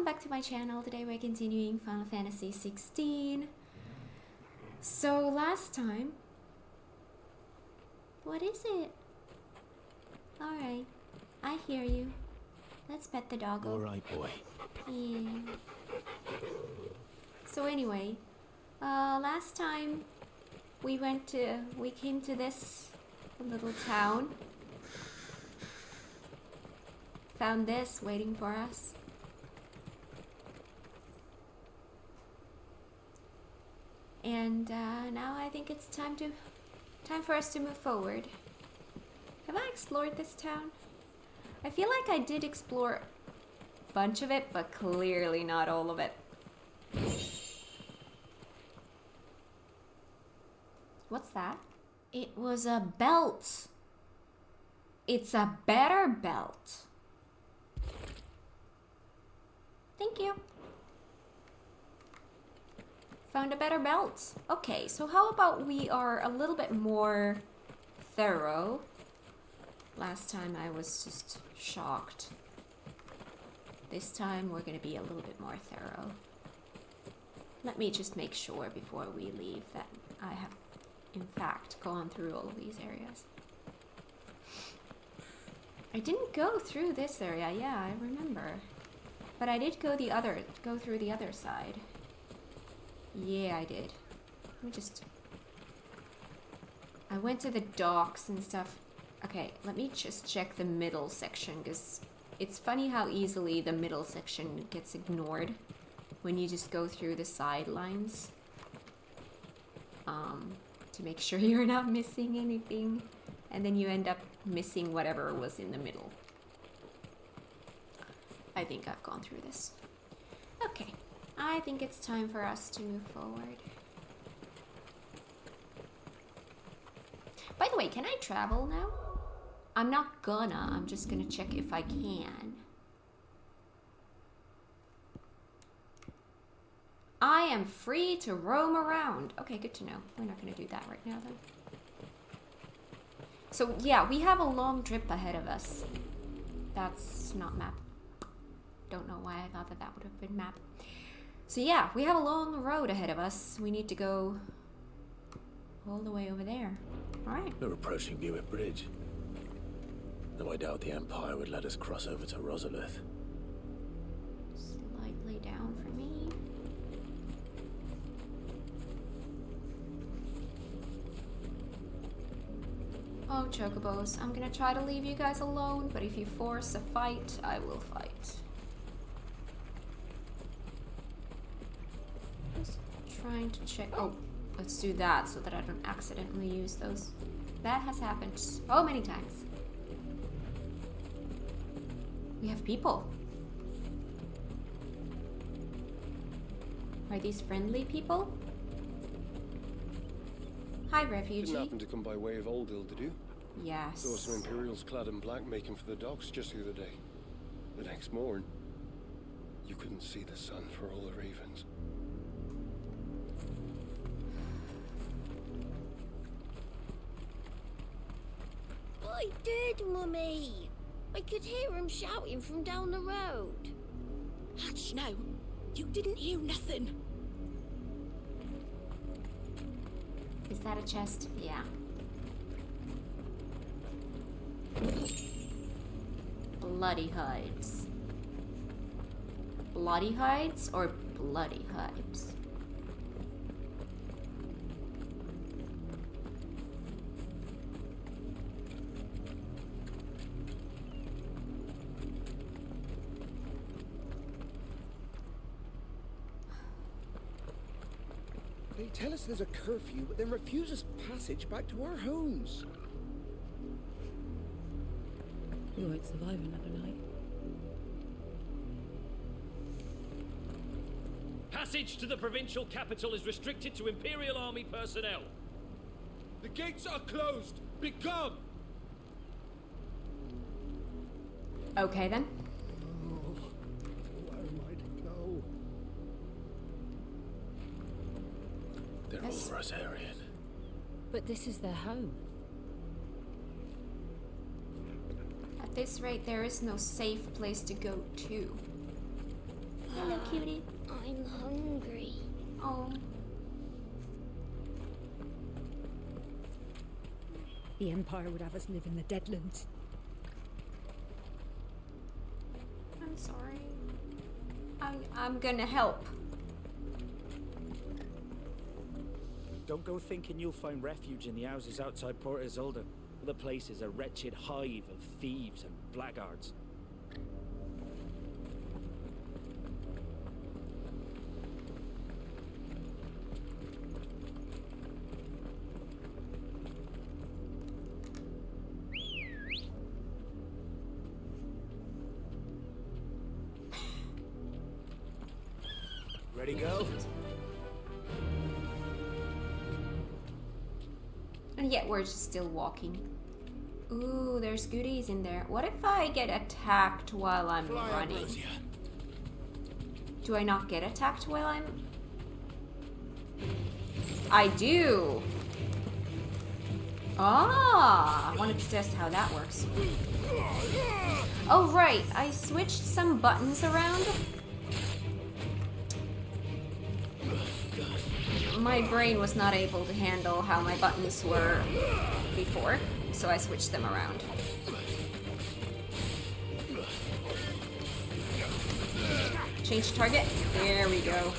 welcome back to my channel. Today we're continuing Final Fantasy XVI. So last time... What is it? Alright, I hear you. Let's pet the doggo. Alright, boy. Yeah. So anyway, last time we came to this little town. Found this waiting for us. And now I think it's time for us to move forward. Have I explored this town? I feel like I did explore a bunch of it, but clearly not all of it. What's that? It was a belt. It's a better belt. Thank you. Found a better belt. Okay, so how about we are a little bit more thorough? Last time I was just shocked. This time we're gonna be a little bit more thorough. Let me just make sure before we leave that I have in fact gone through all of these areas. I didn't go through this area, yeah, I remember. But I did go through the other side. Yeah, I did. I went to the docks and stuff. Okay, let me just check the middle section, because it's funny how easily the middle section gets ignored when you just go through the sidelines. To make sure you're not missing anything, and then you end up missing whatever was in the middle. I think I've gone through this. Okay, I think it's time for us to move forward. By the way, can I travel now? I'm not gonna, I'm just gonna check if I can. I am free to roam around. Okay, good to know. We're not gonna do that right now then. So yeah, we have a long trip ahead of us. That's not map. Don't know why I thought that would have been map. So yeah, we have a long road ahead of us. We need to go all the way over there. Alright. We're approaching Buick Bridge. Though I doubt the Empire would let us cross over to Rosalith. Slightly down for me. Oh, chocobos. I'm gonna try to leave you guys alone, but if you force a fight, I will fight. Just trying to check. Oh, let's do that so that I don't accidentally use those. That has happened so many times. We have people. Are these friendly people? Hi, refugee. Didn't happen to come by way of Oldhill, did you? Yes. Saw some Imperials clad in black making for the docks just the other day. The next morn, you couldn't see the sun for all the ravens. I did, Mummy. I could hear him shouting from down the road. Hush, no. You didn't hear nothing. Is that a chest? Yeah. Bloody hides. Bloody hides or bloody hides? They tell us there's a curfew, but then refuse us passage back to our homes. We won't survive another night. Passage to the provincial capital is restricted to Imperial Army personnel. The gates are closed! Begone! Okay then. Oh, where am I to go? They're Yes. all Rosarian. But this is their home. At this rate, there is no safe place to go to. Hello, cutie. I'm hungry. Oh. The Empire would have us live in the Deadlands. I'm sorry. I'm gonna help. Don't go thinking you'll find refuge in the houses outside Port Isolde. The place is a wretched hive of thieves and blackguards. Ready, go? And yet we're just still walking. Ooh, there's goodies in there. What if I get attacked while I'm running? Do I not get attacked while I'm... I do! Ah! I wanted to test how that works. Oh, right. I switched some buttons around. My brain was not able to handle how my buttons were before, so I switched them around. Change target. There we go.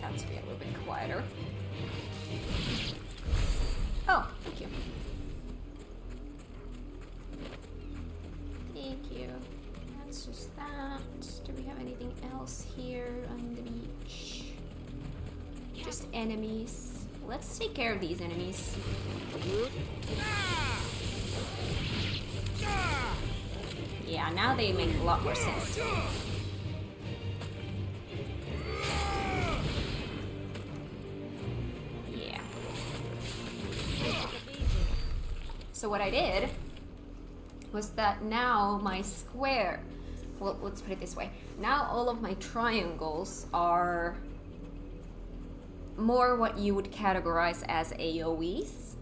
Got to be a little bit quieter. Oh, thank you. Thank you. That's just that. Do we have anything else here on the beach? Just enemies. Let's take care of these enemies. Yeah, now they make a lot more sense to me. Yeah. So what I did was that now my square, well, let's put it this way. Now all of my triangles are more what you would categorize as AoEs,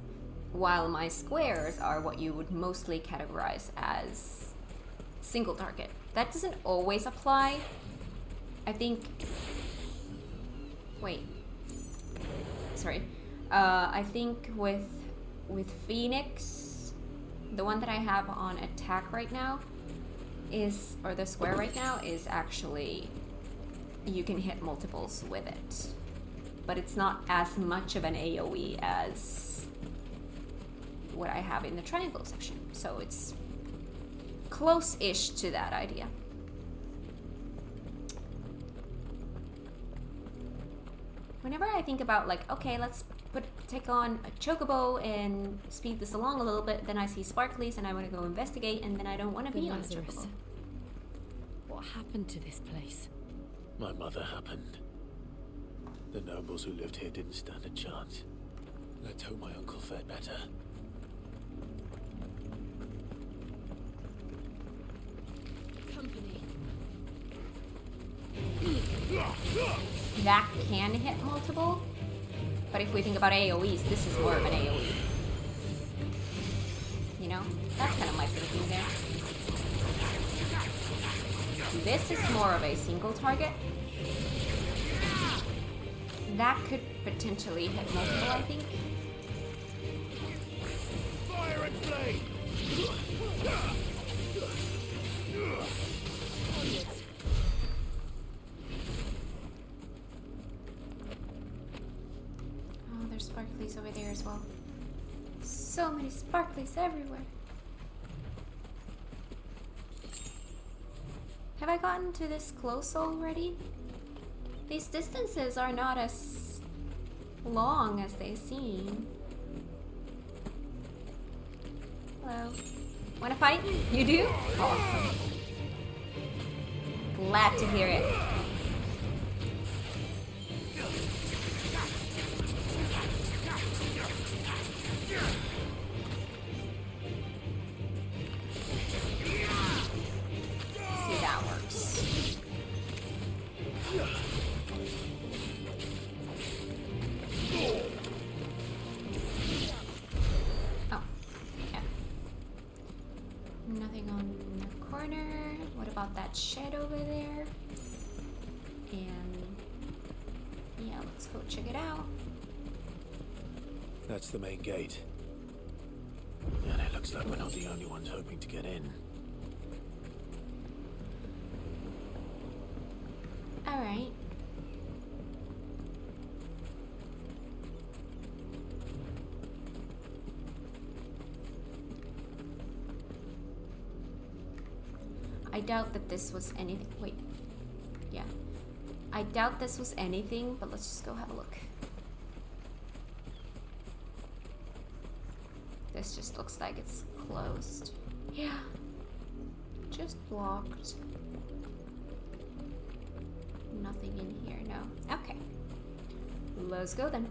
while my squares are what you would mostly categorize as single target. That doesn't always apply. I think, wait, sorry. I think with Phoenix, the one that I have on attack right now is, or the square right now is actually, you can hit multiples with it. But it's not as much of an AoE as what I have in the triangle section. So it's close-ish to that idea. Whenever I think about like, okay, let's take on a chocobo and speed this along a little bit, then I see sparklies and I want to go investigate, and then I don't want to be on a chocobo. What happened to this place? My mother happened. The nobles who lived here didn't stand a chance. Let's hope my uncle fared better. Company. That can hit multiple, but if we think about AoEs, this is more of an AoE. You know? That's kind of my thinking there. This is more of a single target. That could potentially hit multiple, I think. Fire and flame! Oh, there's sparklies over there as well. So many sparklies everywhere. Have I gotten to this close already? These distances are not as long as they seem. Hello. Wanna fight? You do? Awesome. Glad to hear it. See, that works. Oh. corner. What about that shed over there? And yeah, let's go check it out. That's the main gate. And it looks like we're not the only ones hoping to get in. Alright. I doubt that this was anything. Wait. Yeah. I doubt this was anything, but let's just go have a look. This just looks like it's closed. Yeah. Just blocked. Nothing in here, no. Okay. Let's go then.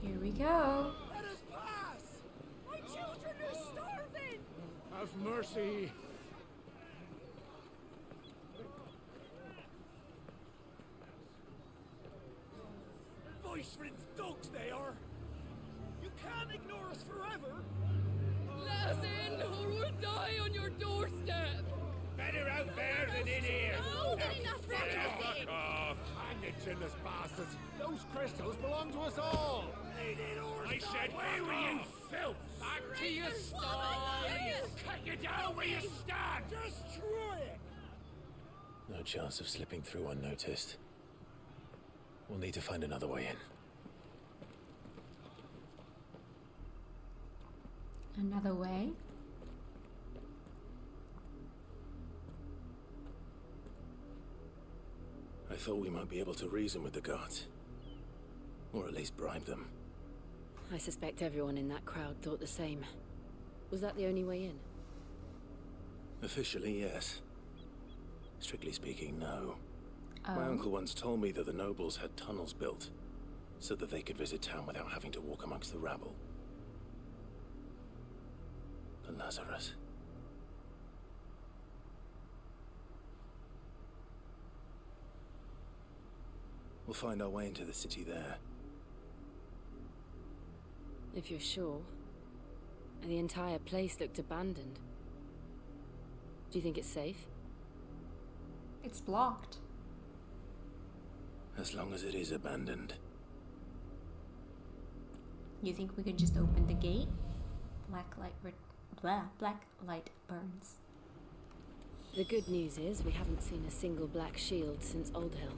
Here we go. Let us pass! My children are starving! Have mercy. Voice-ridden dogs they are! You can't ignore us forever! Let us in, or we'll die on your doorstep. Better out there than in here. No, get enough Fuck off! Hang it, chinless bastards! Those crystals belong to us all! I said, where were you, filth? Back to your stall! Cut you down where you stand! Destroy it! No chance of slipping through unnoticed. We'll need to find another way in. Another way. I thought we might be able to reason with the guards. Or at least bribe them. I suspect everyone in that crowd thought the same. Was that the only way in? Officially, yes. Strictly speaking, no. Oh. My uncle once told me that the nobles had tunnels built, so that they could visit town without having to walk amongst the rabble. The Lazarus. We'll find our way into the city there. If you're sure. The entire place looked abandoned. Do you think it's safe? It's blocked. As long as it is abandoned. You think we could just open the gate? Black light burns. The good news is we haven't seen a single black shield since Old Hill.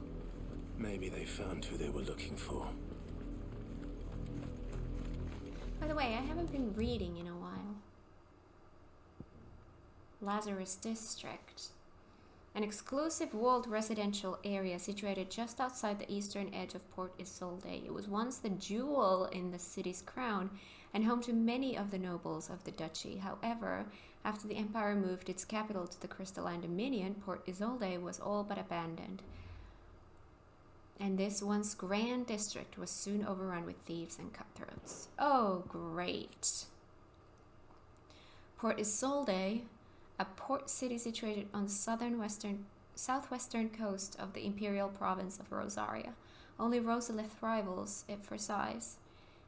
Maybe they found who they were looking for. By the way, I haven't been reading in a while. Lazarus District. An exclusive walled residential area situated just outside the eastern edge of Port Isolde. It was once the jewel in the city's crown and home to many of the nobles of the duchy. However, after the empire moved its capital to the Crystalline Dominion, Port Isolde was all but abandoned. And this once grand district was soon overrun with thieves and cutthroats. Oh, great. Port Isolde, a port city situated on the southwestern coast of the imperial province of Rosaria. Only Rosalith rivals it for size.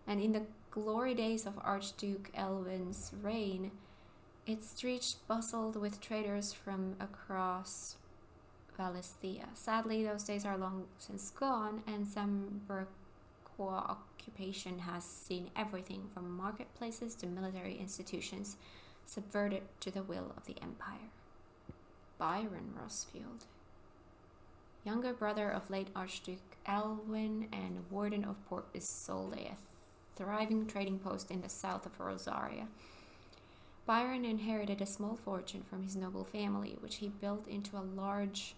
And in the glory days of Archduke Elwin's reign, its streets bustled with traders from across Valisthea. Sadly, those days are long since gone, and some Burqua occupation has seen everything from marketplaces to military institutions subverted to the will of the Empire. Byron Rosfield, younger brother of late Archduke Elwin and warden of Port Isolde, a thriving trading post in the south of Rosaria. Byron inherited a small fortune from his noble family, which he built into a large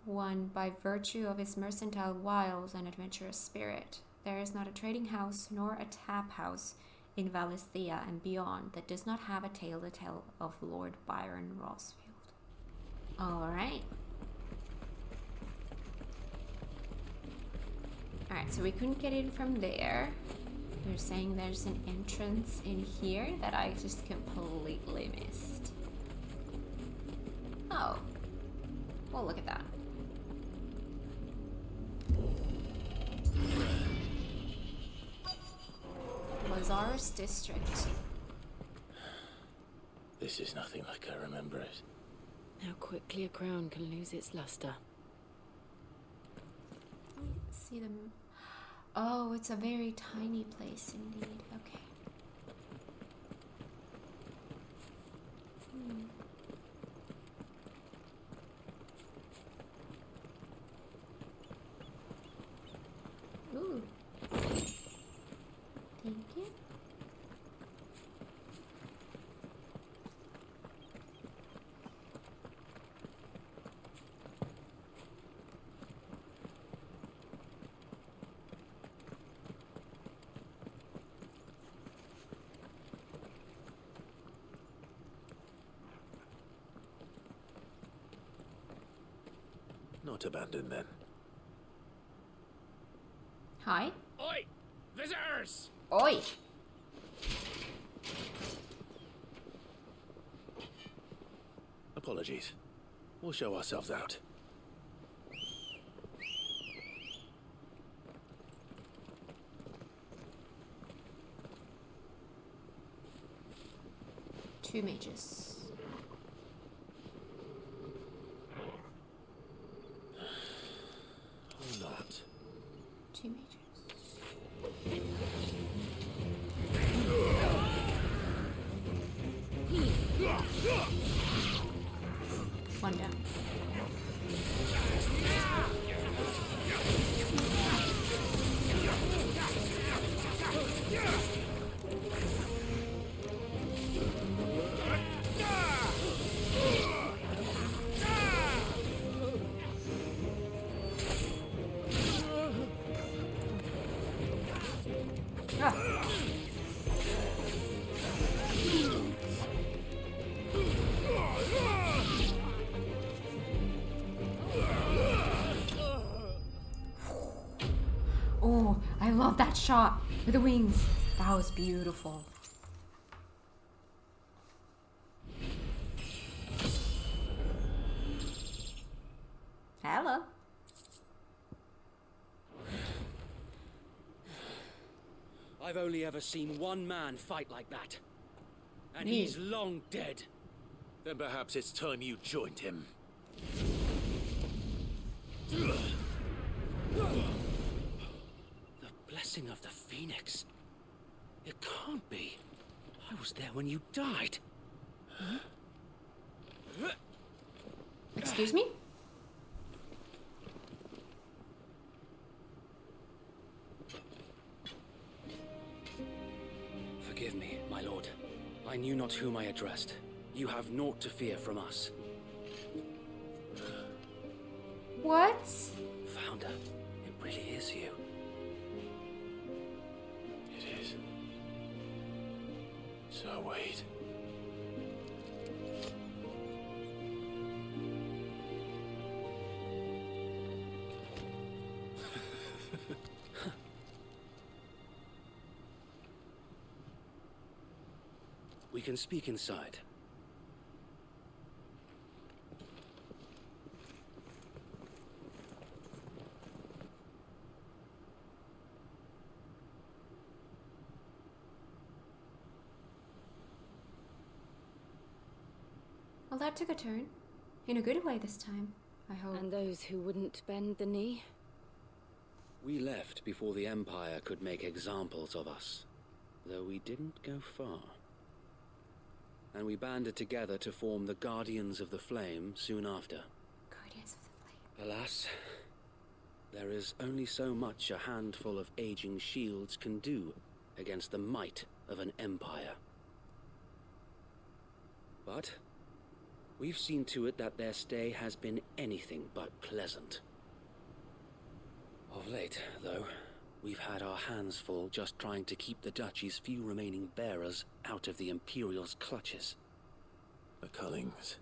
one by virtue of his mercantile wiles and adventurous spirit. There is not a trading house nor a tap house in Valisthea and beyond that does not have a tale to tell of Lord Byron Rosfield. Alright. Alright, so we couldn't get in from there. You're saying there's an entrance in here that I just completely missed. Oh. Well, look at that. Lazarus district. This is nothing like I remember it. How quickly a crown can lose its luster. See them. Oh, it's a very tiny place indeed. Okay. Ooh. Thank you. Not abandoned then. Hi. Oi! Visitors! Oi! Apologies. We'll show ourselves out. Two mages. Or not. Two mages. One down. Oh, I love that shot with the wings. That was beautiful. Hello. I've only ever seen one man fight like that. And Me. he's long dead. Then perhaps it's time you joined him. The blessing of the Phoenix. It can't be. I was there when you died. Excuse me? Forgive me, my lord. I knew not whom I addressed. You have naught to fear from us. What? Founder, it really is you. It is. So wait. We can speak inside. Well, that took a turn. In a good way this time, I hope. And those who wouldn't bend the knee? We left before the Empire could make examples of us, though we didn't go far. And we banded together to form the Guardians of the Flame soon after. Guardians of the Flame. Alas, there is only so much a handful of aging shields can do against the might of an empire. But we've seen to it that their stay has been anything but pleasant. Of late, though, we've had our hands full just trying to keep the Duchy's few remaining bearers out of the Imperial's clutches. The Cullings.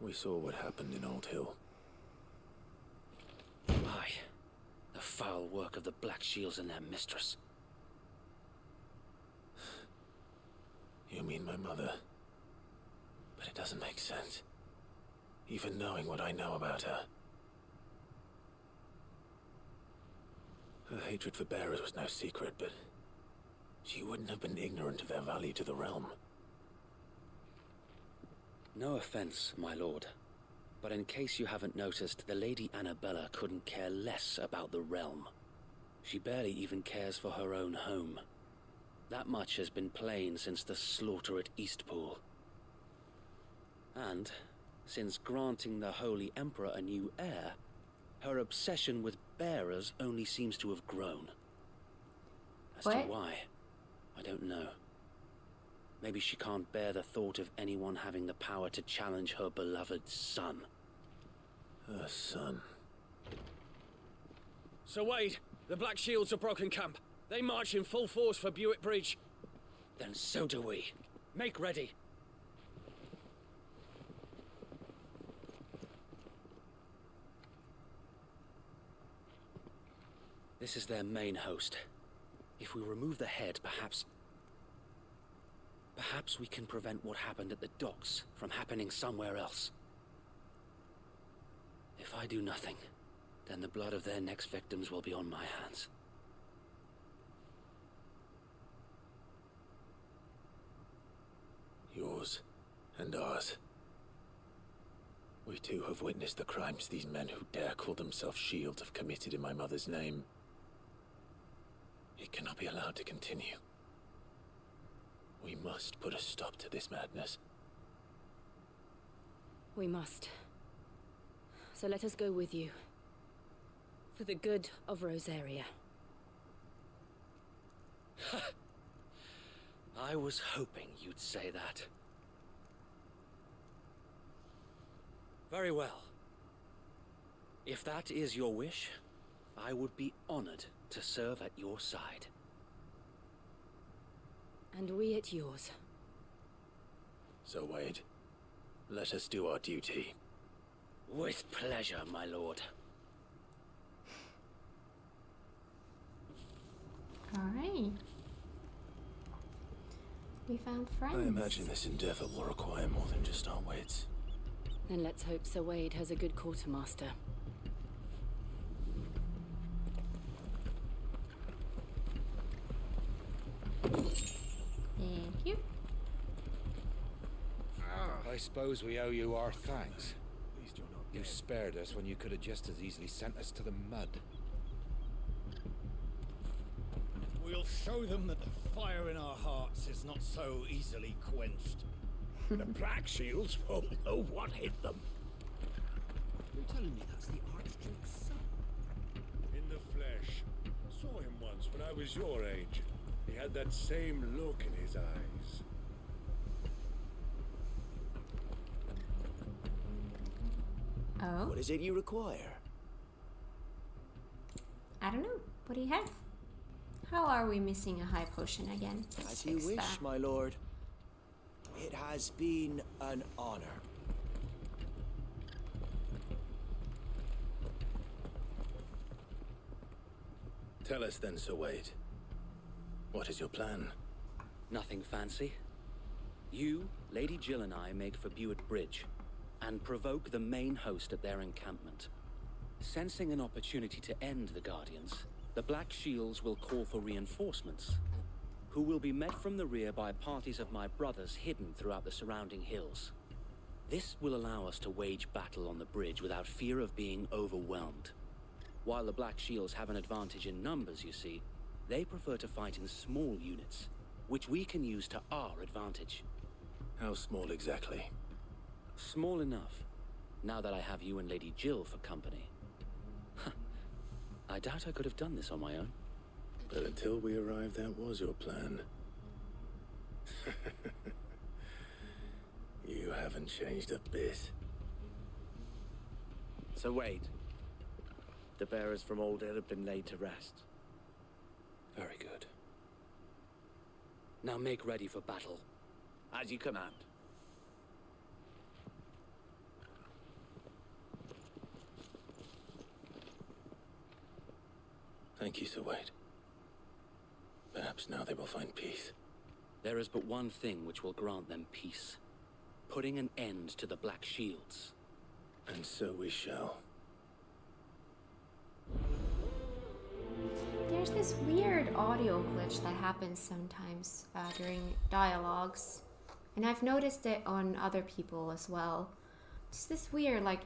We saw what happened in Old Hill. Aye, the foul work of the Black Shields and their mistress. You mean my mother? But it doesn't make sense. Even knowing what I know about her. Her hatred for bearers was no secret, but she wouldn't have been ignorant of their value to the realm. No offense, my lord, but in case you haven't noticed, the Lady Annabella couldn't care less about the realm. She barely even cares for her own home. That much has been plain since the slaughter at Eastpool. And, since granting the Holy Emperor a new heir, her obsession with bearers only seems to have grown. As to why, I don't know. Maybe she can't bear the thought of anyone having the power to challenge her beloved son. Her son. Sir Wade, the Black Shields have broken camp. They march in full force for Buick Bridge. Then so do we. Make ready. This is their main host. If we remove the head, perhaps we can prevent what happened at the docks from happening somewhere else. If I do nothing, then the blood of their next victims will be on my hands. Yours and ours. We too have witnessed the crimes these men who dare call themselves shields have committed in my mother's name. It cannot be allowed to continue. We must put a stop to this madness. We must. So let us go with you. For the good of Rosaria. I was hoping you'd say that. Very well. If that is your wish, I would be honored to serve at your side. And we at yours. So, Wade, let us do our duty. With pleasure, my lord. Alright. We found friends. I imagine this endeavor will require more than just our wits. Then let's hope Sir Wade has a good quartermaster. Thank you. I suppose we owe you our thanks. You spared us when you could have just as easily sent us to the mud. We'll show them that the fire in our hearts is not so easily quenched. The Black Shields won't know what hit them. You're telling me that's the Archduke's son? In the flesh. Saw him once when I was your age. He had that same look in his eyes. Oh? What is it you require? I don't know. What do you have? How are we missing a high potion again? As you wish, my lord. It has been an honor. Tell us then, Sir Wade. What is your plan? Nothing fancy. You, Lady Jill and I make for Buick Bridge, and provoke the main host at their encampment. Sensing an opportunity to end the Guardians, the Black Shields will call for reinforcements, who will be met from the rear by parties of my brothers hidden throughout the surrounding hills. This will allow us to wage battle on the bridge without fear of being overwhelmed. While the Black Shields have an advantage in numbers, you see, they prefer to fight in small units, which we can use to our advantage. How small exactly? Small enough, now that I have you and Lady Jill for company. I doubt I could have done this on my own. But until we arrived, that was your plan. You haven't changed a bit. So Wade, the bearers from Old Hill have been laid to rest. Very good. Now make ready for battle. As you command. Thank you, Sir Wade. Perhaps now they will find peace. There is but one thing which will grant them peace. Putting an end to the Black Shields. And so we shall. There There's this weird audio glitch that happens sometimes during dialogues, and I've noticed it on other people as well. Just this weird, like,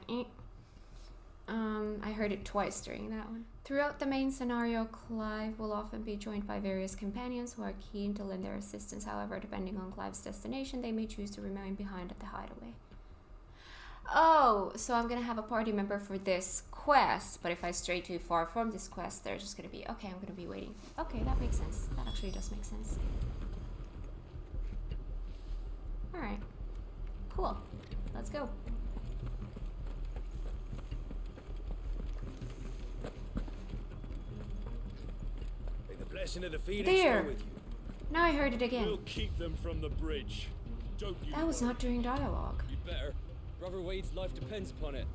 I heard it twice during that one. Throughout the main scenario, Clive will often be joined by various companions who are keen to lend their assistance. However, depending on Clive's destination, they may choose to remain behind at the hideaway. Oh, so I'm gonna have a party member for this quest, but if I stray too far from this quest, they're just gonna be, okay, I'm gonna be waiting. Okay, that makes sense. That actually does make sense. Alright. Cool. Let's go. May the blessing of the Phoenix There! go with you. Now I heard it again. We'll keep them from the bridge. Don't you That was worry. not during dialogue. You'd better. Brother Wade's life depends upon it.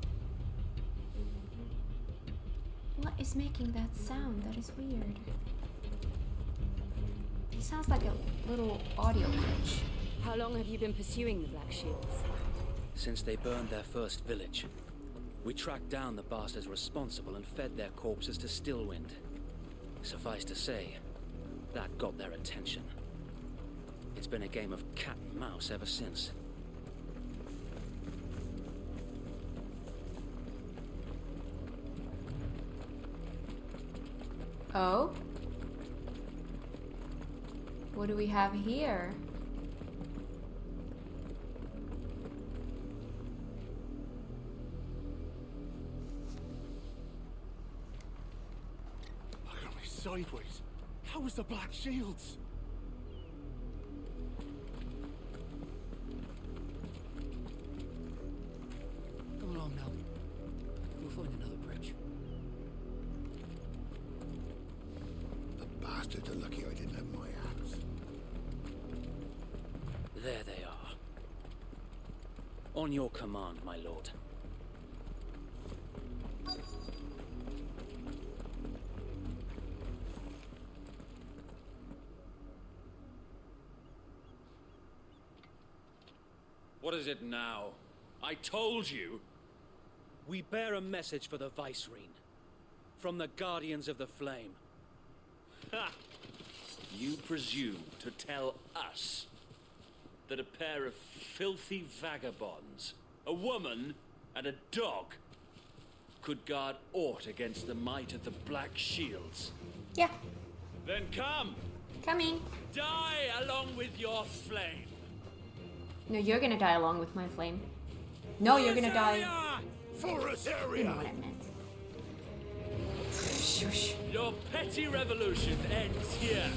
What is making that sound? That is weird. It sounds like a little audio glitch. How long have you been pursuing the Black Shields? Since they burned their first village, we tracked down the bastards responsible and fed their corpses to Stillwind. Suffice to say, that got their attention. It's been a game of cat and mouse ever since. Oh? What do we have here? Look at me sideways. How was the Black Shields? Come along now. We'll find another bridge. The bastards are lucky I didn't have my axe. There they are. On your command, my lord. What is it now? I told you. We bear a message for the Vicereine. From the Guardians of the Flame. Ha! You presume to tell us that a pair of filthy vagabonds, a woman and a dog, could guard aught against the might of the Black Shields? Yeah. Then come! Coming. Die along with your flame! No, you're gonna die along with my flame. No, you're gonna die. Forest You area! know what I meant. Shush. Your petty revolution ends here.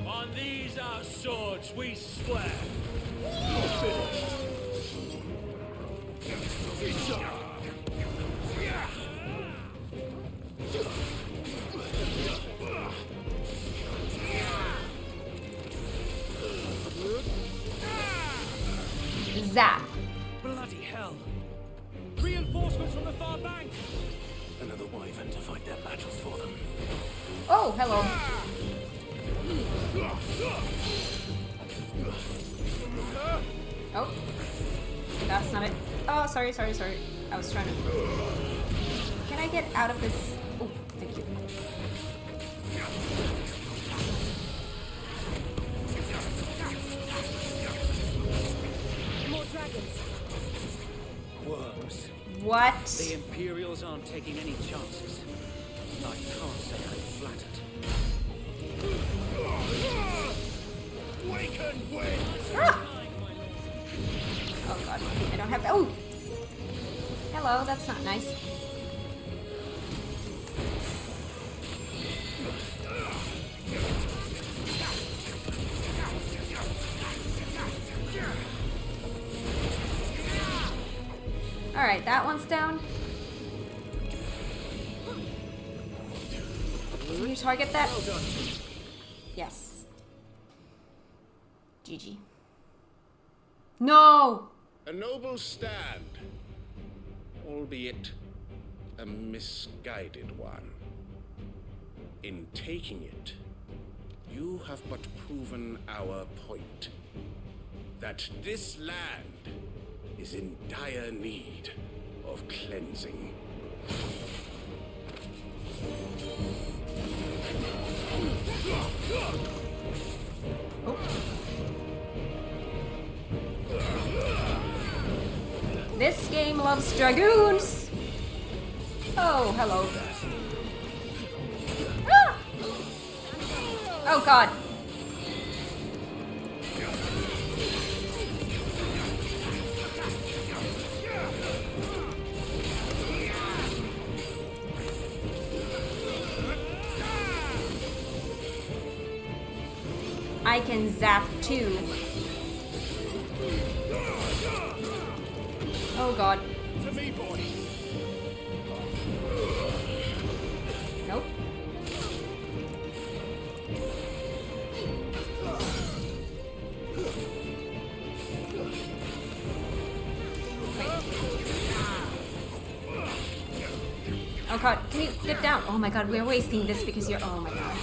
On these our swords we swear. Zap. Bloody hell! Reinforcements from the far bank! Another wyvern to fight their battles for them. Oh, hello. Oh. That's not it. Oh, sorry. I was trying to... Can I get out of this? Oh, thank you. More dragons. Worms. What? The Imperials aren't taking any chances. I can't say I'm flattered. Waken wind! Ah! Oh god, I don't have... Oh! Hello, that's not nice. Alright, that one's down. Can you target that? Well done. Yes. GG. No! A noble stand, albeit a misguided one. In taking it, you have but proven our point. That this land is in dire need of cleansing. This game loves dragoons! Oh, hello. Ah! Oh god. I can zap too. Oh god. To me, boy. Nope. Oh god, can you get down? Oh my god, we're wasting this because you're. Oh my god.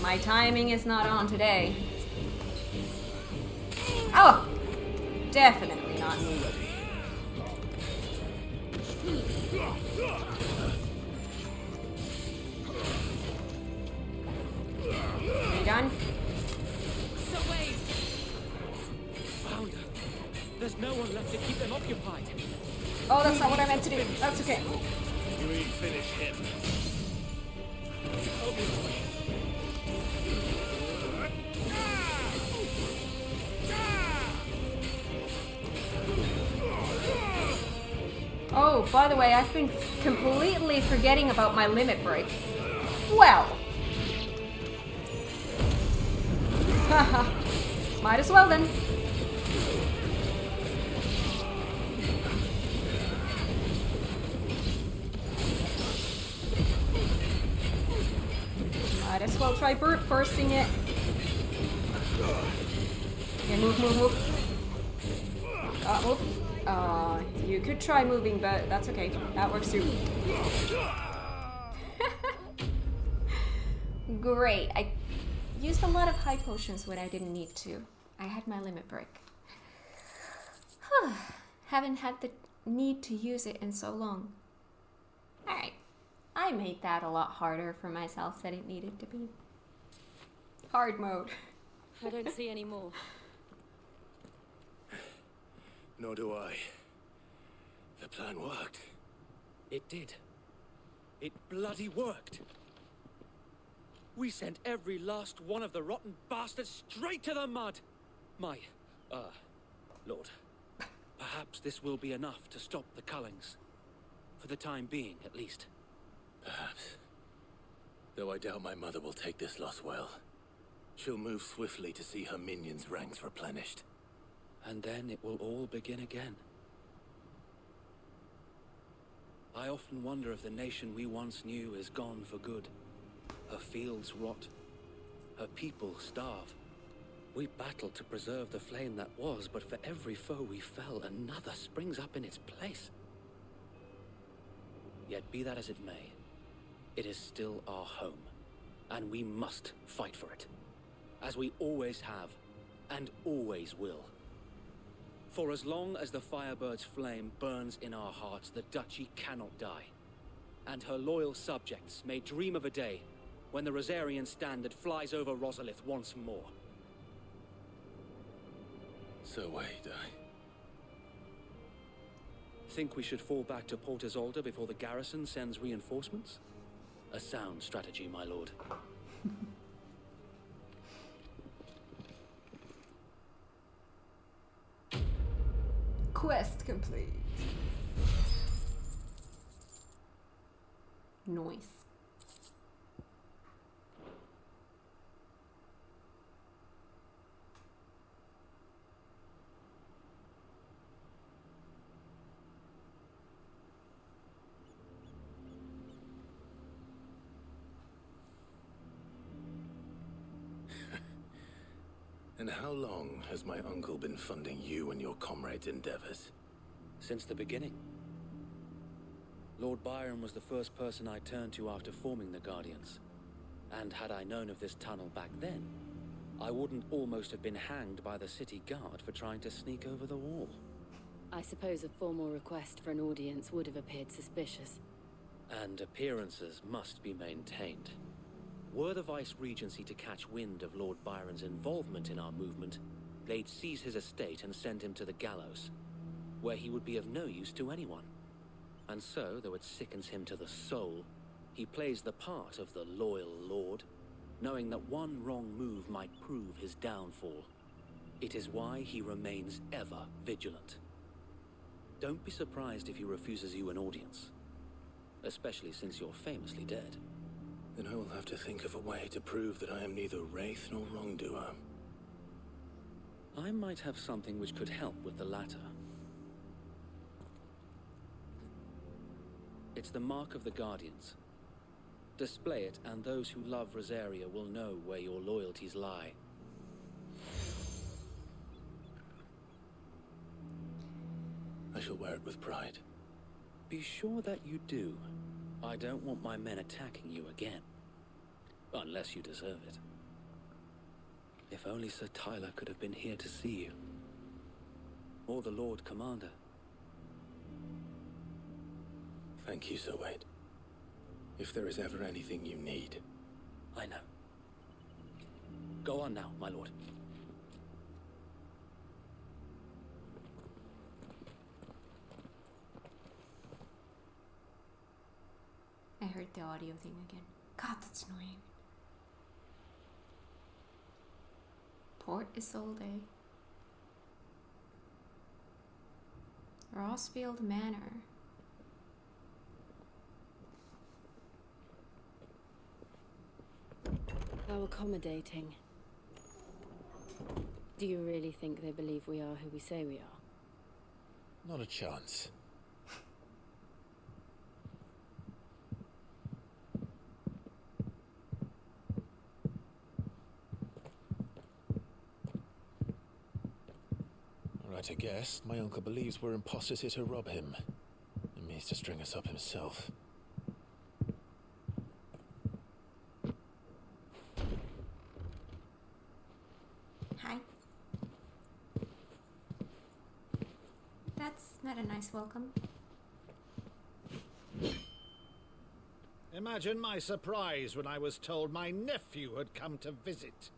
My timing is not on today. Oh! Definitely not. Are you done? So wait! Found her. There's no one left to keep them occupied. Oh, that's not what I meant to do. That's okay. You ain't finished him. Oh, by the way, I've been completely forgetting about my limit break. Well. Haha. Might as well then. Might as well try brute forcing it. Okay, move, move, move. Move. You could try moving, but that's okay. That works too. Great. I used a lot of high potions when I didn't need to. I had my limit break. Haven't had the need to use it in so long. Alright. I made that a lot harder for myself than it needed to be. Hard mode. I don't see any more. Nor do I. The plan worked. It did. It bloody worked. We sent every last one of the rotten bastards straight to the mud. My, Lord, perhaps this will be enough to stop the Cullings. For the time being, at least. Perhaps. Though I doubt my mother will take this loss well. She'll move swiftly to see her minions' ranks replenished. And then it will all begin again. I often wonder if the nation we once knew is gone for good. Her fields rot. Her people starve. We battled to preserve the flame that was, but for every foe we fell, another springs up in its place. Yet be that as it may, it is still our home, and we must fight for it, as we always have, and always will. For as long as the Firebird's flame burns in our hearts, the Duchy cannot die. And her loyal subjects may dream of a day when the Rosarian standard flies over Rosalith once more. So wait, Think we should fall back to Port Isolde before the garrison sends reinforcements? A sound strategy, my lord. Quest complete. Noise. And how long has my uncle been funding you and your comrades' endeavors? Since the beginning. Lord Byron was the first person I turned to after forming the Guardians. And had I known of this tunnel back then, I wouldn't almost have been hanged by the city guard for trying to sneak over the wall. I suppose a formal request for an audience would have appeared suspicious. And appearances must be maintained. Were the Vice-Regency to catch wind of Lord Byron's involvement in our movement, they'd seize his estate and send him to the gallows, where he would be of no use to anyone. And so, though it sickens him to the soul, he plays the part of the loyal lord, knowing that one wrong move might prove his downfall. It is why he remains ever vigilant. Don't be surprised if he refuses you an audience, especially since you're famously dead. Then I will have to think of a way to prove that I am neither wraith nor wrongdoer. I might have something which could help with the latter. It's the mark of the Guardians. Display it, and those who love Rosaria will know where your loyalties lie. I shall wear it with pride. Be sure that you do. I don't want my men attacking you again. Unless you deserve it. If only Sir Tyler could have been here to see you. Or the Lord Commander. Thank you, Sir Wade. If there is ever anything you need. I know. Go on now, my lord. I heard the audio thing again. God, that's annoying. Port Isolde. Rossfield Manor. How accommodating. Do you really think they believe we are who we say we are? Not a chance. Right, I guess. My uncle believes we're imposters here to rob him. He means to string us up himself. Hi. That's not a nice welcome. Imagine my surprise when I was told my nephew had come to visit.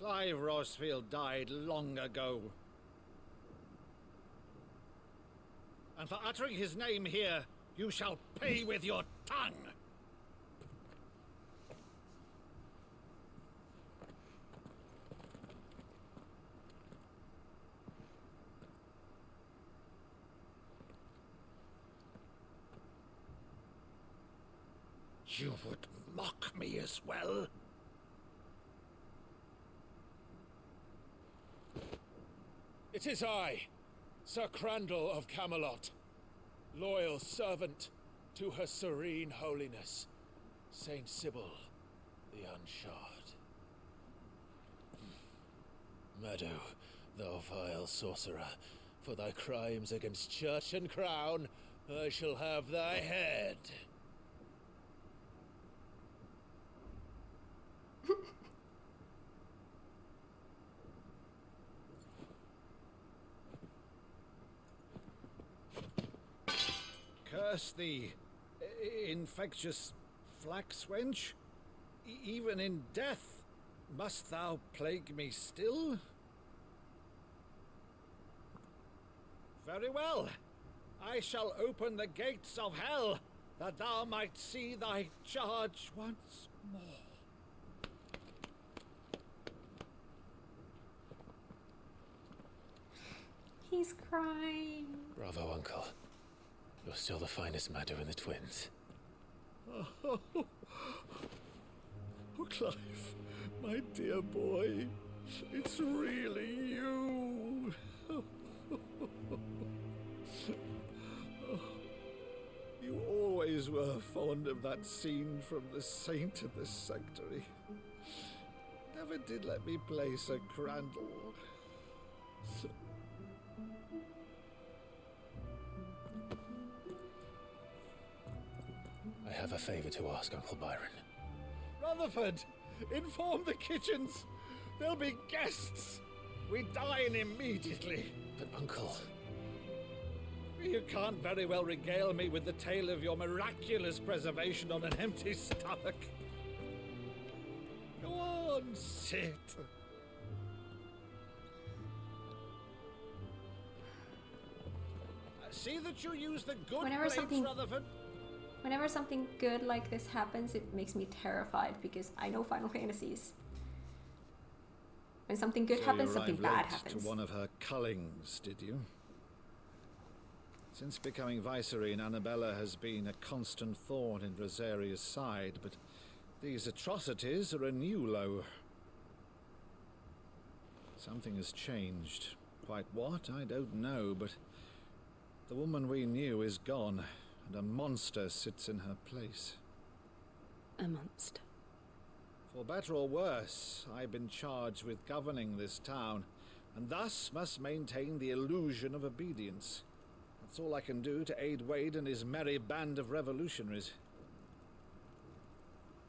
Clive Rossfield died long ago. And for uttering his name here, you shall pay with your tongue! You would mock me as well? It is I, Sir Crandall of Camelot, loyal servant to Her Serene Holiness, Saint Sybil the Unshod. Meadow, thou vile sorcerer, for thy crimes against church and crown, I shall have thy head. Curse thee, infectious flax wench. Even in death, must thou plague me still? Very well. I shall open the gates of hell, that thou might see thy charge once more. He's crying. Bravo, Uncle. You're still the finest Meadow in the twins. Oh, Clive, my dear boy, it's really you. You always were fond of that scene from The Saint of the Sanctuary. Never did let me play Sir Crandall. I have a favor to ask, Uncle Byron. Rutherford, inform the kitchens. There'll be guests. We dine immediately. But, Uncle... You can't very well regale me with the tale of your miraculous preservation on an empty stomach. Go on, sit. See that you use the good blades, Rutherford. Whenever something good like this happens, it makes me terrified because I know Final Fantasies. When something good happens, something bad happens. To one of her cullings, did you? Since becoming Vicereine, Annabella has been a constant thorn in Rosaria's side, but these atrocities are a new low. Something has changed. Quite what, I don't know, but the woman we knew is gone, and a monster sits in her place. A monster? For better or worse, I've been charged with governing this town, and thus must maintain the illusion of obedience. That's all I can do to aid Wade and his merry band of revolutionaries.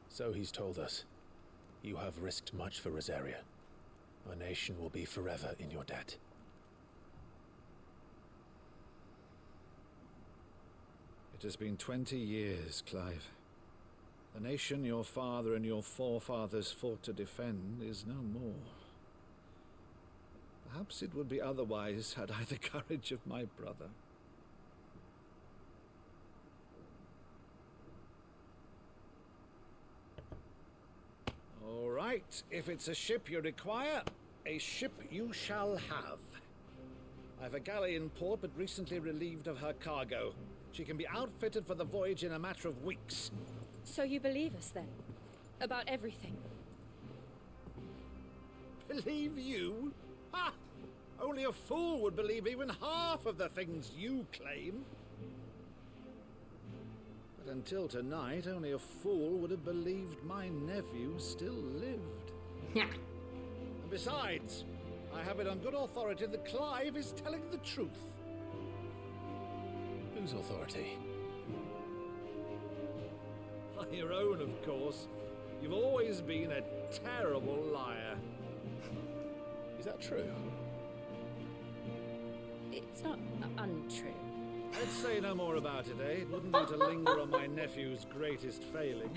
So he's told us. You have risked much for Rosaria. Our nation will be forever in your debt. It has been 20 years, Clive. The nation your father and your forefathers fought to defend is no more. Perhaps it would be otherwise had I the courage of my brother. All right, if it's a ship you require, a ship you shall have. I've a galley in port, but recently relieved of her cargo. She can be outfitted for the voyage in a matter of weeks. So you believe us, then? About everything? Believe you? Ha! Only a fool would believe even half of the things you claim. But until tonight, only a fool would have believed my nephew still lived. Yeah. And besides, I have it on good authority that Clive is telling the truth. Whose authority? Your own, of course. You've always been a terrible liar. Is that true? It's not untrue. I'd say no more about it, eh? It wouldn't do to linger on my nephew's greatest failing.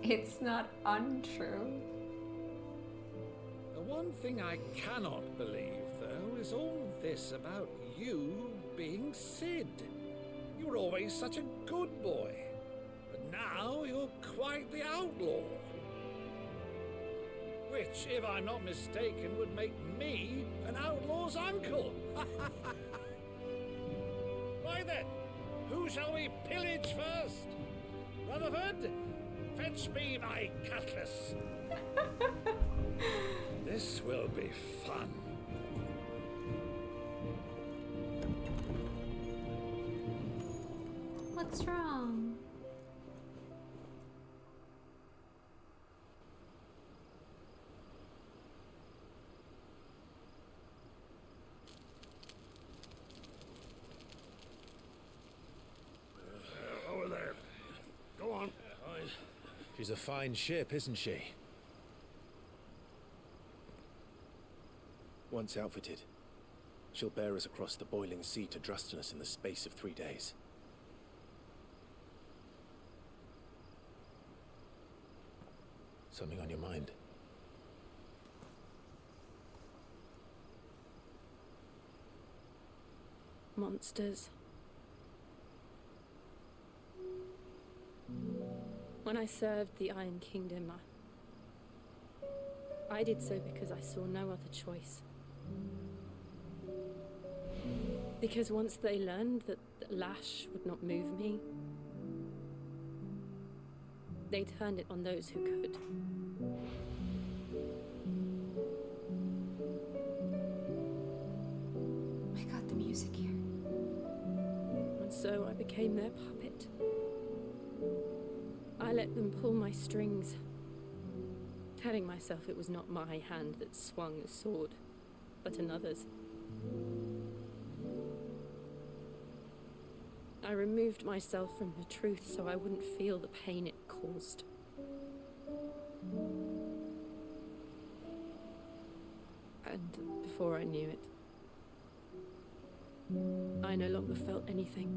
It's not untrue. The one thing I cannot believe, though, is all this about you being Sid. You were always such a good boy, but now you're quite the outlaw. Which, if I'm not mistaken, would make me an outlaw's uncle. Why then, who shall we pillage first? Rutherford, fetch me my cutlass. This will be fun. What's wrong? Over there. Go on. She's a fine ship, isn't she? Once outfitted, she'll bear us across the boiling sea to Drustinus in the space of 3 days. Something on your mind? Monsters. When I served the Iron Kingdom, I did so because I saw no other choice. Because once they learned that the lash would not move me, they turned it on those who could. I got the music here. And so I became their puppet. I let them pull my strings, telling myself it was not my hand that swung the sword, but another's. I removed myself from the truth so I wouldn't feel the pain it caused. And before I knew it. I no longer felt anything.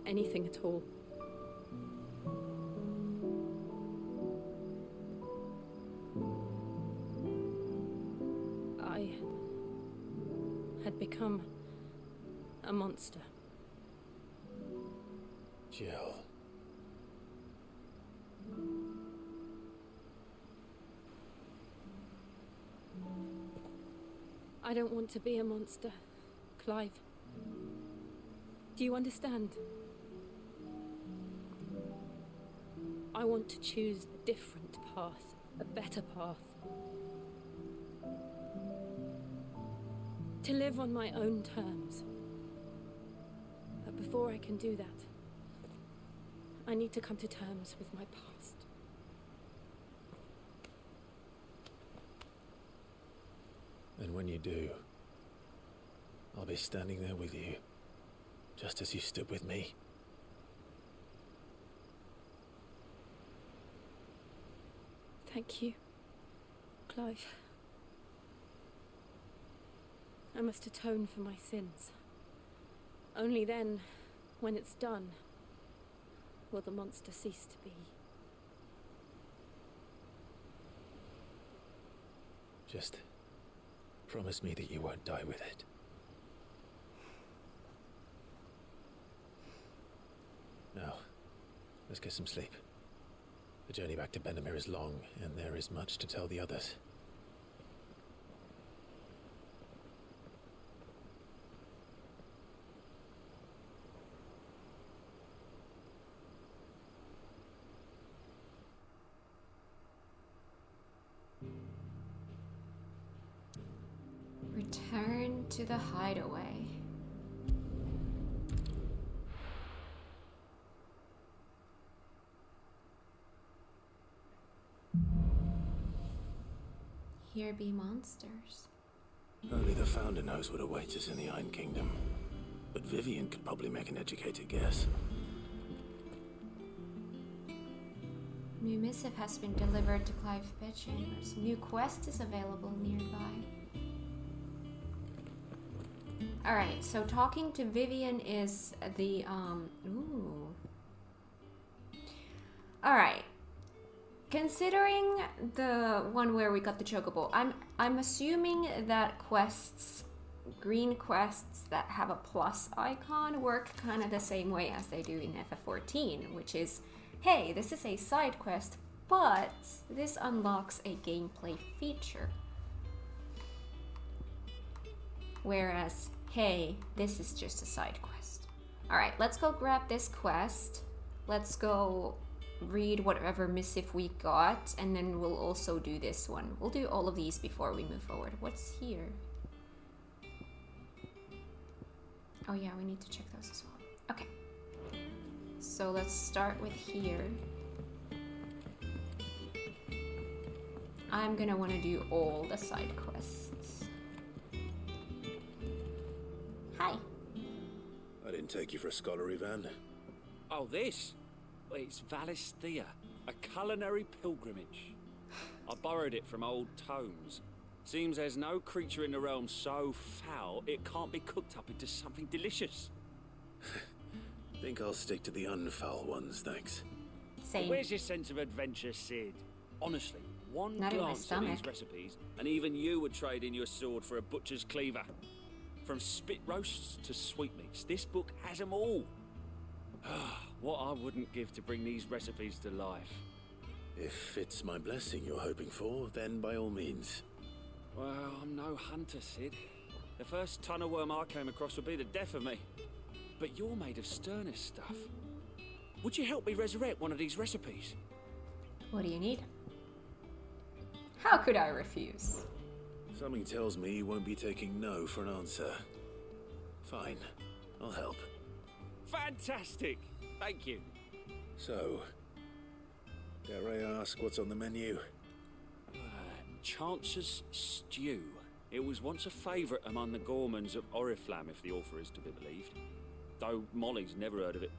Anything at all. I had become a monster. Jill. I don't want to be a monster, Clive. Do you understand? I want to choose a different path, a better path. To live on my own terms. But before I can do that, I need to come to terms with my past. And when you do, I'll be standing there with you, just as you stood with me. Thank you, Clive. I must atone for my sins. Only then, when it's done, will the monster cease to be. Just promise me that you won't die with it. Now, let's get some sleep. The journey back to Benamir is long, and there is much to tell the others. Return to the hideaway. Here be monsters. Only the Founder knows what awaits us in the Iron Kingdom. But Vivian could probably make an educated guess. New missive has been delivered to Clive's bedchambers. New quest is available nearby. Alright, so talking to Vivian is the, ooh. Alright. Considering the one where we got the chocobo, I'm assuming that quests, green quests that have a plus icon work kind of the same way as they do in FF14, which is, hey, this is a side quest, but this unlocks a gameplay feature. Whereas, hey, this is just a side quest. Alright, let's go grab this quest. Let's go read whatever missive we got, and then we'll also do this one. We'll do all of these before we move forward. What's here? Oh yeah, we need to check those as well. Okay. So let's start with here. I'm gonna want to do all the side quests. Hi. I didn't take you for a scholar, Ivan. Oh, this? Well, it's Valisthea, a culinary pilgrimage. I borrowed it from old tomes. Seems there's no creature in the realm so foul it can't be cooked up into something delicious. Think I'll stick to the unfoul ones, thanks. Same. Where's your sense of adventure, Sid? Honestly, one Not in my glance at these stomach. recipes, and even you would trade in your sword for a butcher's cleaver. From spit roasts to sweetmeats, this book has them all. What I wouldn't give to bring these recipes to life. If it's my blessing you're hoping for, then by all means. Well, I'm no hunter, Sid. The first ton of worm I came across would be the death of me. But you're made of sterner stuff. Would you help me resurrect one of these recipes? What do you need? How could I refuse? Something tells me you won't be taking no for an answer. Fine, I'll help. Fantastic! Thank you. So, dare I ask what's on the menu? Chance's Stew. It was once a favourite among the gourmands of Oriflamme, if the author is to be believed. Though Molly's never heard of it.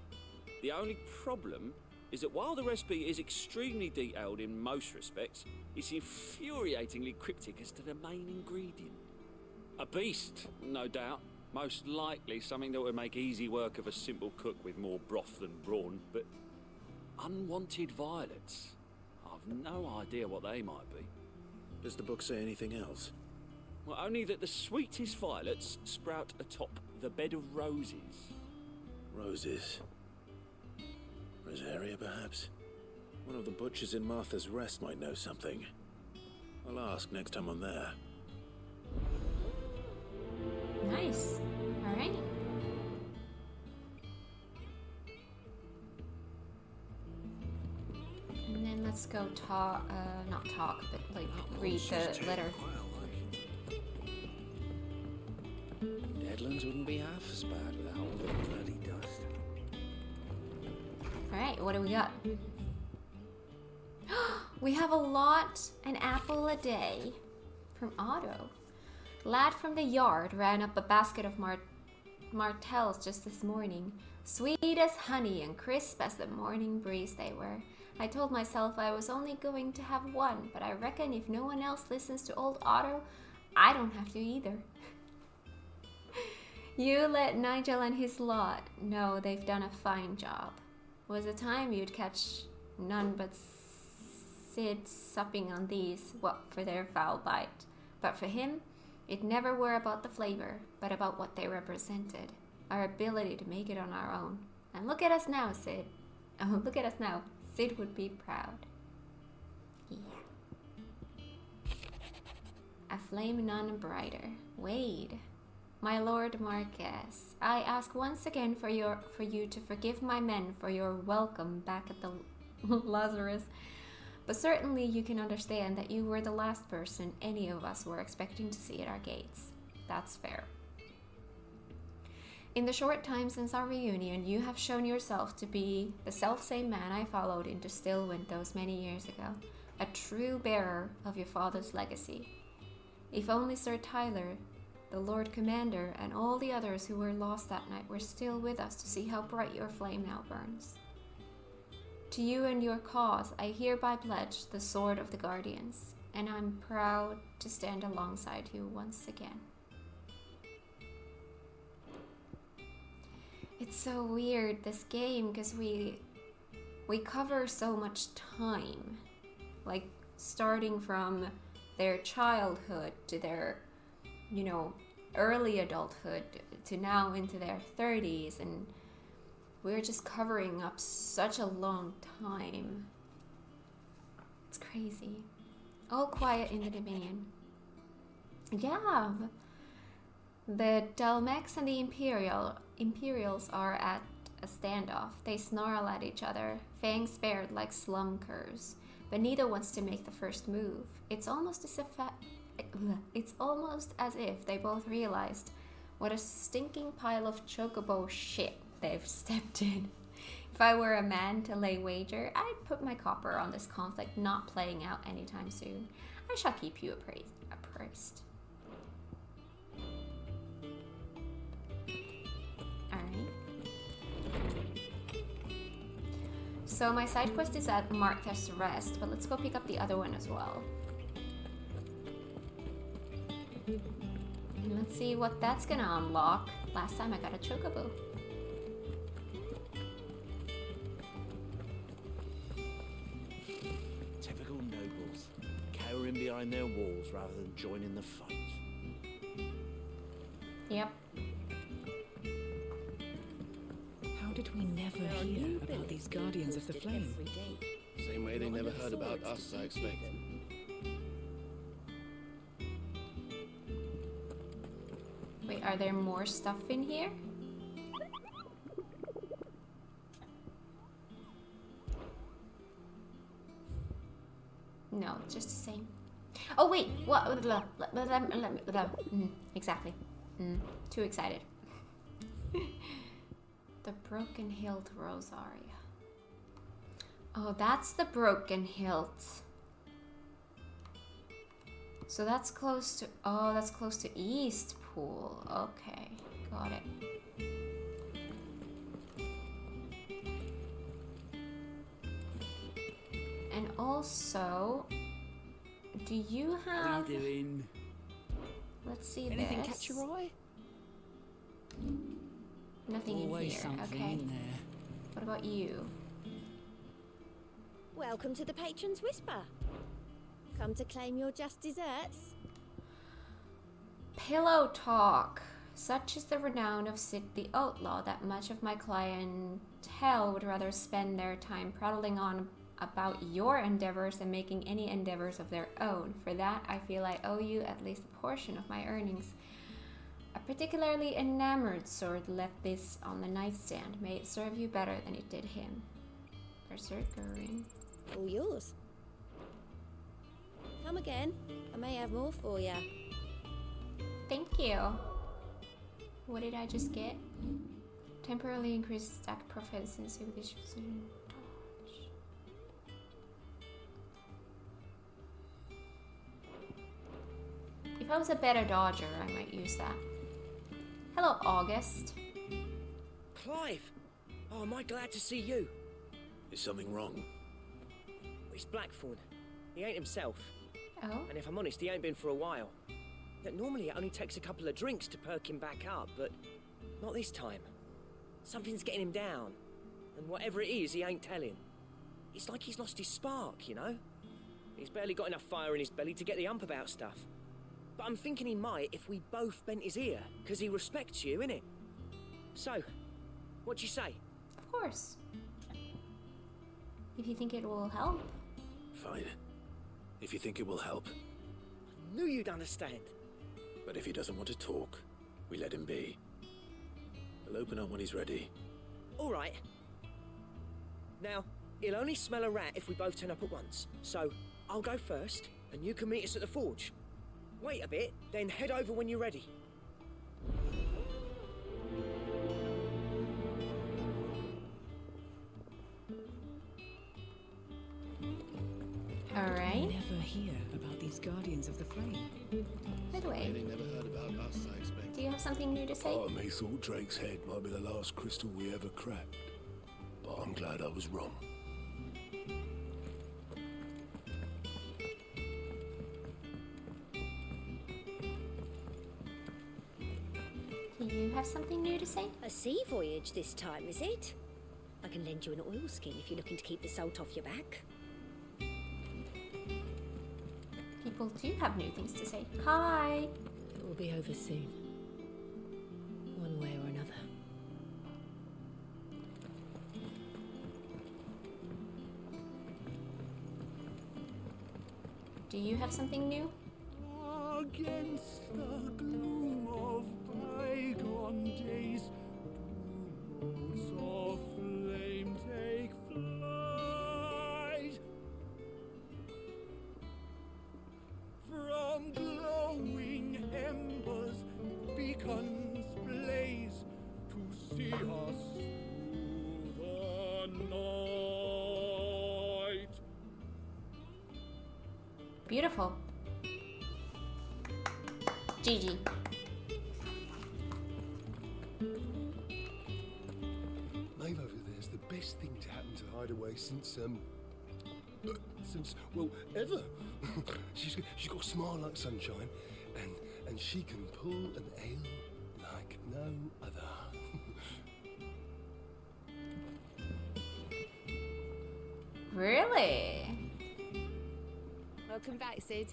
The only problem is that while the recipe is extremely detailed in most respects, it's infuriatingly cryptic as to the main ingredient. A beast, no doubt. Most likely something that would make easy work of a simple cook with more broth than brawn, but unwanted violets. I've no idea what they might be. Does the book say anything else? Well, only that the sweetest violets sprout atop the bed of roses. Roses. Rosaria, perhaps? One of the butchers in Martha's Rest might know something. I'll ask next time I'm there. Nice. Alright. And then let's go talk, not talk, but like read the letter. Deadlands wouldn't be half as bad without all the bloody dust. Alright, what do we got? We have a lot, an apple a day from Otto. Lad from the yard ran up a basket of martels just this morning. Sweet as honey and crisp as the morning breeze they were. I told myself I was only going to have one, but I reckon if no one else listens to old Otto, I don't have to either. You let Nigel and his lot know they've done a fine job. Was a time you'd catch none but Sid supping on these, what for their foul bite. But for him, it never were about the flavor, but about what they represented. Our ability to make it on our own. And look at us now, Sid. Oh, look at us now. Sid would be proud. Yeah. A flame none brighter. Wade. My Lord Marquess, I ask once again for you to forgive my men for your welcome back at the Lazarus. But certainly you can understand that you were the last person any of us were expecting to see at our gates. That's fair. In the short time since our reunion, you have shown yourself to be the selfsame man I followed into Stillwind those many years ago, a true bearer of your father's legacy. If only Sir Tyler, the Lord Commander, and all the others who were lost that night were still with us to see how bright your flame now burns. To you and your cause, I hereby pledge the sword of the Guardians, and I'm proud to stand alongside you once again. It's so weird, this game, because we cover so much time, like starting from their childhood to their, you know, early adulthood to now into their 30s, and we're just covering up such a long time. It's crazy. All quiet in the Dominion. Yeah. The Dalmex and the Imperials are at a standoff. They snarl at each other, fangs bared like slum curs, but neither wants to make the first move. It's almost as if they both realized what a stinking pile of chocobo shit they've stepped in. If I were a man to lay wager, I'd put my copper on this conflict not playing out anytime soon. I shall keep you appraised. Alright. So my side quest is at Martha's Rest, but let's go pick up the other one as well. And let's see what that's gonna unlock. Last time I got a chocobo. Typical nobles, cowering behind their walls rather than joining the fight. Yep. How did we never hear about these Guardians of the Flame? Same way they never heard about us, I expect. Wait, are there more stuff in here? No, just the same. Oh wait, what? Exactly. Too excited. The Broken Hilt Rosaria. Oh, that's the Broken Hilt. So that's close to, oh, that's close to East Pool. Okay, got it. And also, do you have... What are you doing? Let's see Anything this. catch your eye? Nothing Always in here. something Okay. in there. What about you? Welcome to the Patron's Whisper. Come to claim your just desserts? Pillow talk. Such is the renown of Sid the Outlaw that much of my clientele would rather spend their time prattling on about your endeavors than making any endeavors of their own. For that, I feel I owe you at least a portion of my earnings. A particularly enamored sword left this on the nightstand. May it serve you better than it did him. Berserker ring. All yours. Come again. I may have more for you. Thank you. What did I just get? Temporarily increased stack proficiency with each position. Dodge. If I was a better dodger, I might use that. Hello, August. Clive! Oh, am I glad to see you? Is something wrong? It's Blackthorn. He ain't himself. Oh? And if I'm honest, he ain't been for a while. That normally it only takes a couple of drinks to perk him back up, but not this time. Something's getting him down. And whatever it is, he ain't telling. It's like he's lost his spark, you know? He's barely got enough fire in his belly to get the ump about stuff. But I'm thinking he might if we both bent his ear, because he respects you, innit? So, what you say? Of course. If you think it will help. Fine. If you think it will help. I knew you'd understand. But if he doesn't want to talk, we let him be. He'll open up when he's ready. All right. Now, he'll only smell a rat if we both turn up at once. So, I'll go first, and you can meet us at the forge. Wait a bit, then head over when you're ready. Alright. Never hear about these Guardians of the Flame. By the way, They never heard about us, I expect. do you have something new to say? Part of me thought Drake's head might be the last crystal we ever cracked. But I'm glad I was wrong. Do you have something new to say? A sea voyage this time, is it? I can lend you an oilskin if you're looking to keep the salt off your back. People do have new things to say. Hi! It will be over soon. One way or another. Do you have something new? Against the gloom of bygone days, do of flame take flight. From glowing embers, beacons blaze to see us through the night. Beautiful. GG. Maeve over there's the best thing to happen to Hideaway since well, ever. she's got a smile like sunshine, and she can pull an ale like no other. Really? Welcome back, Sid.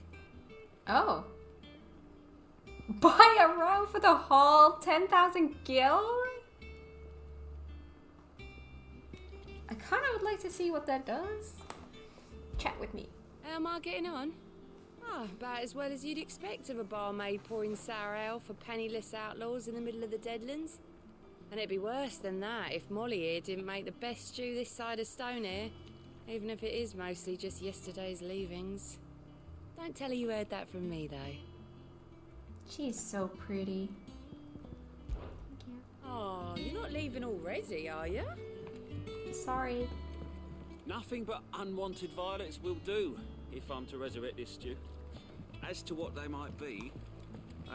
Oh. Buy a row for the whole 10,000 gil? I kind of would like to see what that does. Chat with me. How am I getting on? Ah, about as well as you'd expect of a barmaid pouring sour ale for penniless outlaws in the middle of the Deadlands. And it'd be worse than that if Molly here didn't make the best stew this side of Stonehair, even if it is mostly just yesterday's leavings. Don't tell her you heard that from me, though. She's so pretty. Oh, you're not leaving already, are you? Sorry. Nothing but unwanted violets will do if I'm to resurrect this stew. As to what they might be,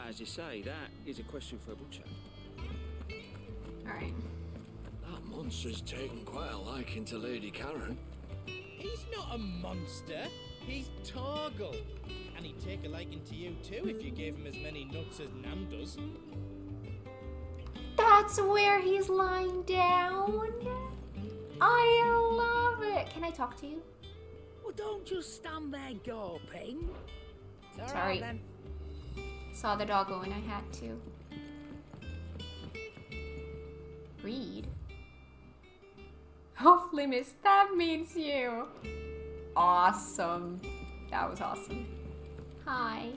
as you say, that is a question for a butcher. Alright. That monster's taken quite a liking to Lady Karen. He's not a monster. He's Torgal. And he'd take a liking to you too if you gave him as many nuts as Nam does. That's where he's lying down. I love it. Can I talk to you? Well, don't just stand there gawping. It's all Sorry. right, then. Saw the doggo and I had to. Read. Hopefully, miss, that means you. Awesome. That was awesome. Hi.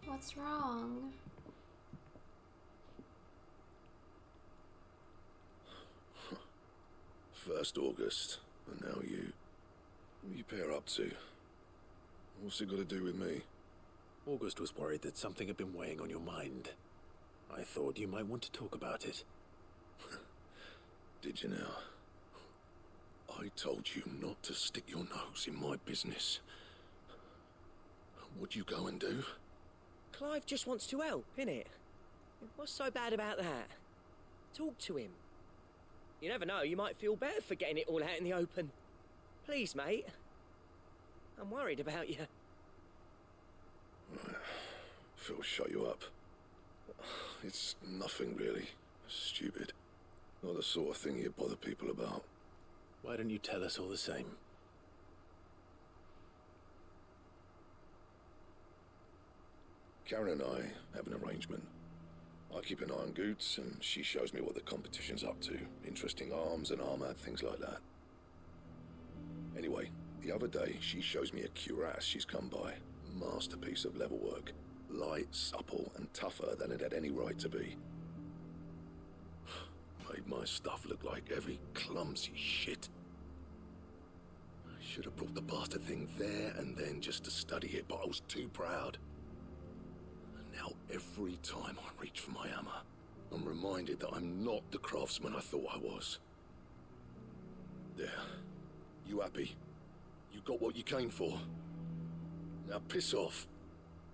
What's wrong? First August, and now you. What are you pair up to? What's it got to do with me? August was worried that something had been weighing on your mind. I thought you might want to talk about it. Did you now? I told you not to stick your nose in my business. What'd you go and do? Clive just wants to help, innit? What's so bad about that? Talk to him. You never know, you might feel better for getting it all out in the open. Please, mate. I'm worried about you. Phil, shut you up. It's nothing really. Stupid. Not the sort of thing you bother people about. Why don't you tell us all the same? Karen and I have an arrangement. I keep an eye on Goots, and she shows me what the competition's up to. Interesting arms and armor, things like that. Anyway, the other day, she shows me a cuirass she's come by. Masterpiece of level work. Light, supple, and tougher than it had any right to be. Made my stuff look like heavy, clumsy shit. I should have brought the bastard thing there and then just to study it, but I was too proud. And now every time I reach for my hammer, I'm reminded that I'm not the craftsman I thought I was. There. You happy? You got what you came for. Now piss off.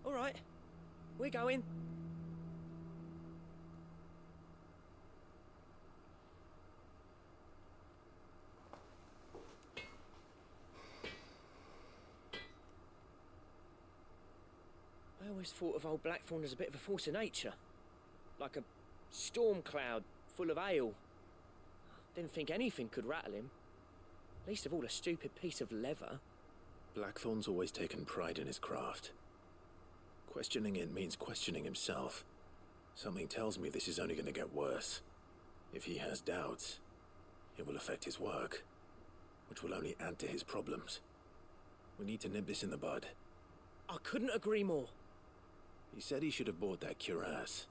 All right. We're going. I always thought of old Blackthorn as a bit of a force of nature. Like a storm cloud full of ale. Didn't think anything could rattle him. Least of all a stupid piece of leather. Blackthorn's always taken pride in his craft. Questioning it means questioning himself. Something tells me this is only going to get worse. If he has doubts, it will affect his work, which will only add to his problems. We need to nip this in the bud. I couldn't agree more. He said he should have bought that cuirass.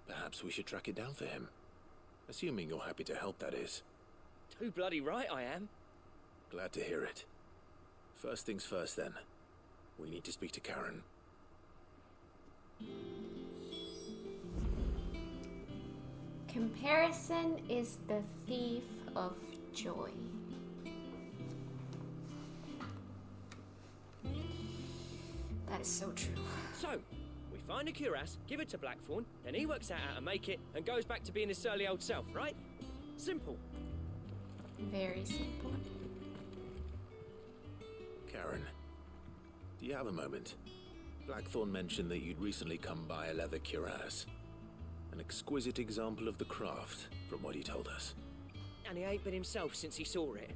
Perhaps we should track it down for him. Assuming you're happy to help, that is. Too bloody right I am. Glad to hear it. First things first, then. We need to speak to Karen. Comparison is the thief of joy. That is so true. So, we find a cuirass, give it to Blackthorn, then he works out how to make it and goes back to being his surly old self, right? Simple. Very simple. Karen, do you have a moment? Blackthorn mentioned that you'd recently come by a leather cuirass. An exquisite example of the craft, from what he told us. And he ain't been himself since he saw it.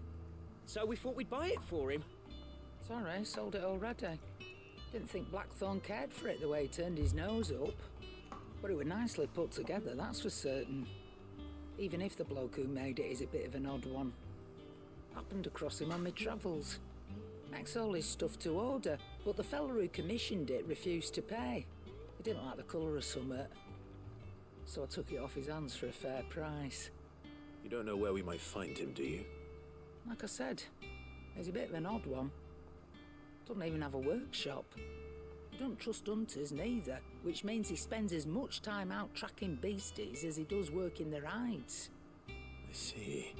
So we thought we'd buy it for him. Sorry, sold it already. Didn't think Blackthorn cared for it the way he turned his nose up. But it was nicely put together, that's for certain. Even if the bloke who made it is a bit of an odd one. Happened across him on my travels. Makes all his stuff to order, but the fella who commissioned it refused to pay. He didn't like the colour of summit. So I took it off his hands for a fair price. You don't know where we might find him, do you? Like I said, he's a bit of an odd one. Doesn't even have a workshop. He don't trust hunters neither, which means he spends as much time out tracking beasties as he does working their hides. I see.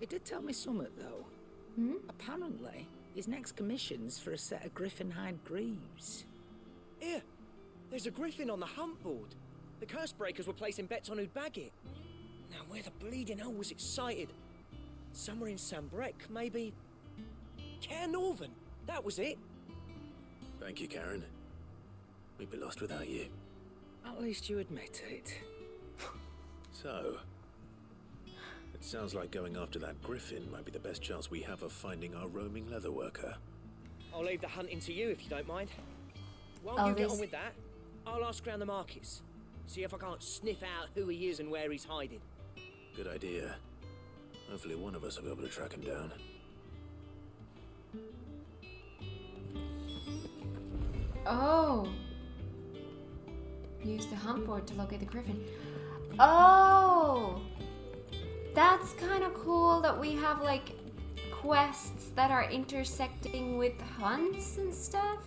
He did tell me something, though. Apparently, his next commission's for a set of griffin hide greaves. Here, there's a griffin on the hunt board. The curse breakers were placing bets on who'd bag it. Now, where the bleeding hell was it sighted? Somewhere in Sambrec, maybe... Care Northern, that was it. Thank you, Karen. We'd be lost without you. At least you admit it. So, it sounds like going after that griffin might be the best chance we have of finding our roaming leatherworker. I'll leave the hunting to you if you don't mind. While you get on with that, I'll ask around the markets. See if I can't sniff out who he is and where he's hiding. Good idea. Hopefully one of us will be able to track him down. Oh. Use the hunt board to locate the griffin. Oh. That's kind of cool that we have like quests that are intersecting with hunts and stuff.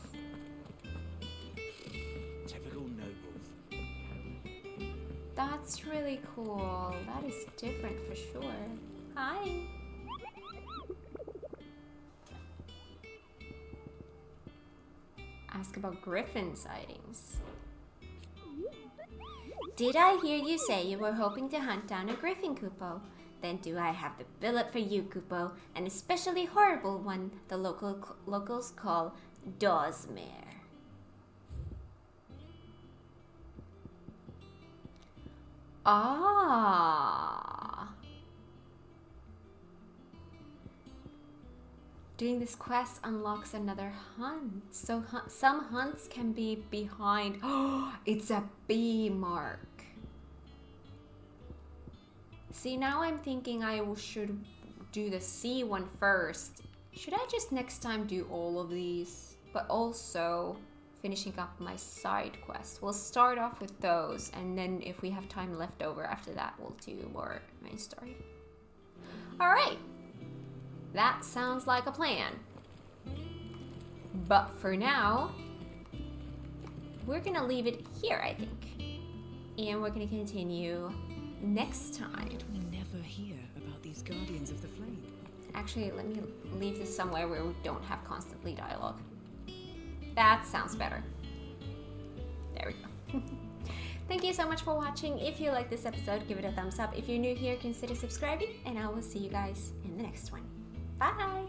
Typical nobles. That's really cool. That is different for sure. Hi. Ask about griffin sightings. Did I hear you say you were hoping to hunt down a griffin, Kupo? Then do I have the billet for you, Kupo, an especially horrible one the locals call Dawsmare. Ah. Doing this quest unlocks another hunt. So some hunts can be behind. Oh, it's a bee mark. See, now I'm thinking I should do the C one first. Should I just next time do all of these? But also finishing up my side quest. We'll start off with those, and then if we have time left over after that, we'll do more main story. Alright. That sounds like a plan. But for now, we're gonna leave it here, I think. And we're gonna continue next time. We never hear about these guardians of the flame. Actually, let me leave this somewhere where we don't have constantly dialogue. That sounds better. There we go. Thank you so much for watching. If you like this episode, give it a thumbs up. If you're new here, consider subscribing, and I will see you guys in the next one. Bye!